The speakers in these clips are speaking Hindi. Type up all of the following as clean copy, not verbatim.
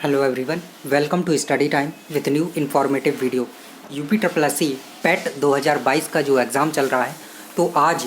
Hello everyone, welcome to study time with new informative video. UP triple S C PET 2022 का जो एग्ज़ाम चल रहा है, तो आज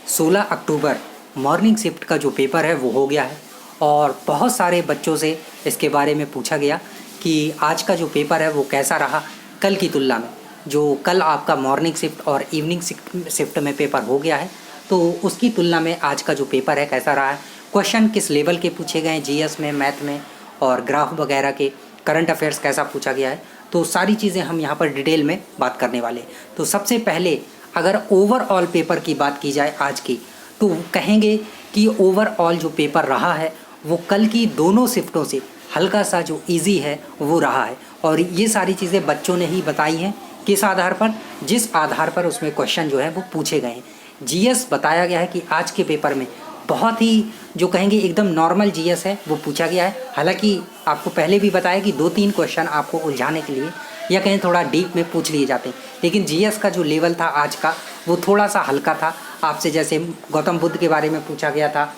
16 अक्टूबर मॉर्निंग शिफ्ट का जो पेपर है वो हो गया है। और बहुत सारे बच्चों से इसके बारे में पूछा गया कि आज का जो पेपर है वो कैसा रहा कल की तुलना में। जो कल आपका मॉर्निंग शिफ्ट और इवनिंग शिफ्ट में पेपर हो गया है, तो उसकी तुलना में आज का जो पेपर है कैसा रहा है, क्वेश्चन किस लेवल के पूछे गए हैं, जीएस में, मैथ में और ग्राफ वगैरह के, करंट अफेयर्स कैसा पूछा गया है, तो सारी चीज़ें हम यहाँ पर डिटेल में बात करने वाले। तो सबसे पहले अगर ओवरऑल पेपर की बात की जाए आज की, तो कहेंगे कि ओवरऑल जो पेपर रहा है वो कल की दोनों शिफ्टों से हल्का सा जो इजी है वो रहा है। और ये सारी चीज़ें बच्चों ने ही बताई हैं, किस आधार पर, जिस आधार पर उसमें क्वेश्चन जो है वो पूछे गए हैं। जीएस बताया गया है कि आज के पेपर में बहुत ही जो कहेंगे एकदम नॉर्मल जीएस है वो पूछा गया है। हालांकि आपको पहले भी बताया कि 2-3 क्वेश्चन आपको उलझाने के लिए या कहीं थोड़ा डीप में पूछ लिए जाते हैं, लेकिन जीएस का जो लेवल था आज का वो थोड़ा सा हल्का था। आपसे जैसे गौतम बुद्ध के बारे में पूछा गया था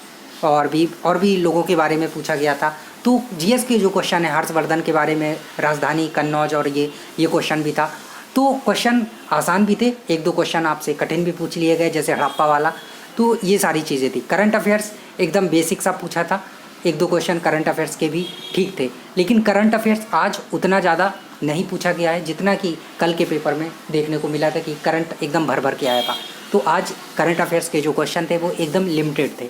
और भी लोगों के बारे में पूछा गया था। तो जीएस के जो क्वेश्चन है, हर्षवर्धन के बारे में, राजधानी, कन्नौज और ये क्वेश्चन भी था। तो क्वेश्चन आसान भी थे, 1-2 क्वेश्चन आपसे कठिन भी पूछ लिए गए, जैसे हड़प्पा वाला। तो ये सारी चीज़ें थी। करंट अफेयर्स एकदम बेसिक सा पूछा था, 1-2 क्वेश्चन करंट अफेयर्स के भी ठीक थे, लेकिन करंट अफेयर्स आज उतना ज़्यादा नहीं पूछा गया है जितना कि कल के पेपर में देखने को मिला था कि करंट एकदम भर भर के आया था। तो आज करंट अफेयर्स के जो क्वेश्चन थे वो एकदम लिमिटेड थे,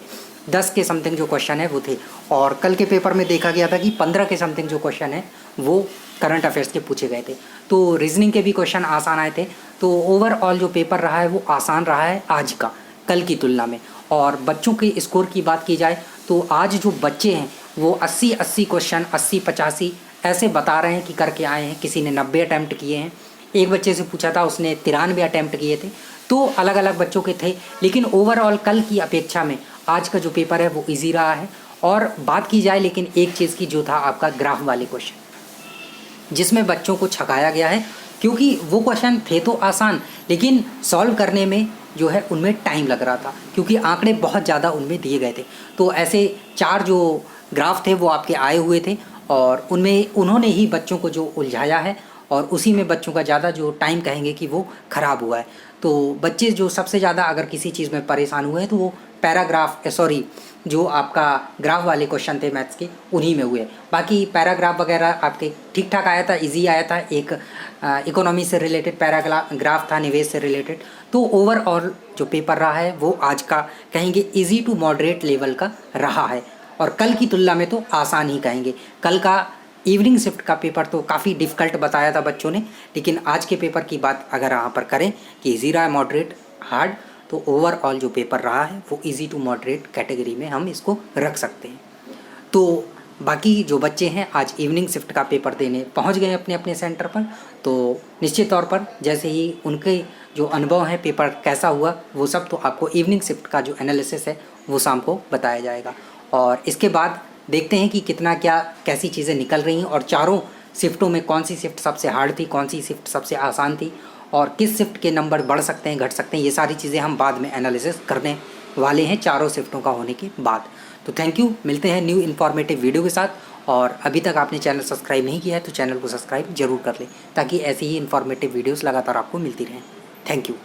10 के समथिंग जो क्वेश्चन है वो थे। और कल के पेपर में देखा गया था कि 15 के समथिंग जो क्वेश्चन है वो करंट अफेयर्स के पूछे गए थे। तो रीजनिंग के भी क्वेश्चन आसान आए थे। तो ओवरऑल जो पेपर रहा है वो आसान रहा है आज का कल की तुलना में। और बच्चों के स्कोर की बात की जाए तो आज जो बच्चे हैं वो 80 क्वेश्चन, 80-85 ऐसे बता रहे हैं कि करके आए हैं। किसी ने 90 अटैम्प्ट किए हैं, एक बच्चे से पूछा था उसने 93 अटैम्प्ट किए थे। तो अलग अलग बच्चों के थे, लेकिन ओवरऑल कल की अपेक्षा में आज का जो पेपर है वो ईजी रहा है। और बात की जाए लेकिन एक चीज़ की, जो था आपका ग्राफ वाले क्वेश्चन, जिसमें बच्चों को छकाया गया है, क्योंकि वो क्वेश्चन थे तो आसान, लेकिन सॉल्व करने में जो है उनमें टाइम लग रहा था, क्योंकि आंकड़े बहुत ज़्यादा उनमें दिए गए थे। तो ऐसे 4 जो ग्राफ थे वो आपके आए हुए थे और उनमें उन्होंने ही बच्चों को जो उलझाया है और उसी में बच्चों का ज़्यादा जो टाइम कहेंगे कि वो ख़राब हुआ है। तो बच्चे जो सबसे ज़्यादा अगर किसी चीज़ में परेशान हुए हैं तो वो जो आपका ग्राफ वाले क्वेश्चन थे मैथ्स के, उन्हीं में हुए। बाकी पैराग्राफ वगैरह आपके ठीक ठाक आया था, इजी आया था। एक इकोनॉमी से रिलेटेड पैराग्राफ था, निवेश से रिलेटेड। तो ओवरऑल जो पेपर रहा है वो आज का कहेंगे इजी टू मॉडरेट लेवल का रहा है। और कल की तुलना में तो आसान ही कहेंगे। कल का इवनिंग शिफ्ट का पेपर तो काफ़ी डिफ़िकल्ट बताया था बच्चों ने, लेकिन आज के पेपर की बात अगर यहाँ पर करें कि इजी रहा है, मॉडरेट, हार्ड, तो ओवरऑल जो पेपर रहा है वो इजी टू मॉडरेट कैटेगरी में हम इसको रख सकते हैं। तो बाकी जो बच्चे हैं आज इवनिंग शिफ्ट का पेपर देने पहुंच गए अपने अपने सेंटर पर। तो निश्चित तौर पर जैसे ही उनके जो अनुभव हैं, पेपर कैसा हुआ, वो सब तो आपको इवनिंग शिफ्ट का जो एनालिसिस है वो शाम को बताया जाएगा। और इसके बाद देखते हैं कि कितना क्या कैसी चीज़ें निकल रही हैं और चारों शिफ्टों में कौन सी शिफ्ट सबसे हार्ड थी, कौन सी शिफ्ट सबसे आसान थी और किस शिफ्ट के नंबर बढ़ सकते हैं, घट सकते हैं। ये सारी चीज़ें हम बाद में एनालिसिस करने वाले हैं चारों शिफ्टों का होने के बाद। तो थैंक यू, मिलते हैं न्यू इन्फॉर्मेटिव वीडियो के साथ। और अभी तक आपने चैनल सब्सक्राइब नहीं किया है तो चैनल को सब्सक्राइब जरूर कर लें, ताकि ऐसी ही इन्फॉर्मेटिव वीडियोस लगातार आपको मिलती रहें। Thank you.